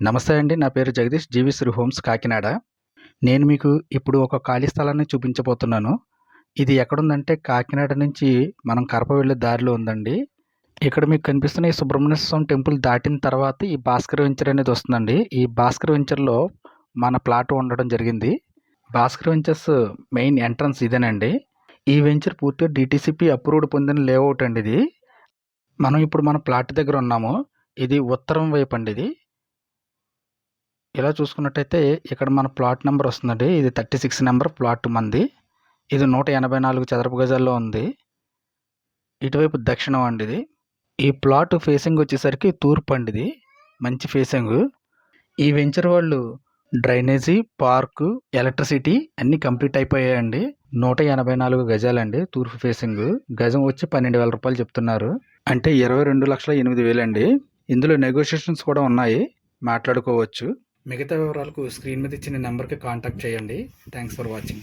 నమస్తే అండి. నా పేరు జగదీష్. జీవీశ్రీ హోమ్స్ కాకినాడ. నేను మీకు ఇప్పుడు ఒక ఖాళీ స్థలాన్ని చూపించబోతున్నాను. ఇది ఎక్కడుందంటే కాకినాడ నుంచి మనం కరప వెళ్ళే దారిలో ఉందండి. ఇక్కడ మీకు కనిపిస్తున్న ఈ సుబ్రహ్మణ్య స్వామి టెంపుల్ దాటిన తర్వాత ఈ భాస్కర్ వెంచర్ అనేది వస్తుందండి. ఈ భాస్కర్ వెంచర్‌లో మన ప్లాట్ ఉండడం జరిగింది. భాస్కర్ వెంచర్స్ మెయిన్ ఎంట్రన్స్ ఇదేనండి. ఈ వెంచర్ పూర్తిగా డీటీసీపీ అప్రూవ్డ్ పొందిన లేఅవుట్ అండి ఇది. మనం ఇప్పుడు మన ప్లాట్ దగ్గర ఉన్నాము. ఇది ఉత్తరం వైపు అండి ఇది. ఇలా చూసుకున్నట్టయితే ఇక్కడ మన ప్లాట్ నెంబర్ వస్తుందండి. ఇది 36 నెంబర్ ప్లాట్ మనది. ఇది 184 చదరపు గజాల్లో ఉంది. ఇటువైపు దక్షిణం అండి ఇది. ఈ ప్లాట్ ఫేసింగ్ వచ్చేసరికి తూర్పు అండి ఇది. మంచి ఫేసింగు. ఈ వెంచర్ వాళ్ళు డ్రైనేజీ, పార్కు, ఎలక్ట్రిసిటీ అన్నీ కంప్లీట్ అయిపోయాయండి. 184 గజాలండి తూర్పు ఫేసింగు. గజం వచ్చి రూ. 12,000 చెప్తున్నారు. అంటే 22,08,000 అండి. ఇందులో నెగోషియేషన్స్ కూడా ఉన్నాయి. మాట్లాడుకోవచ్చు. మిగతా వివరాలకు స్క్రీన్ మీద ఇచ్చిన నెంబర్కి కాంటాక్ట్ చేయండి. Thanks for watching.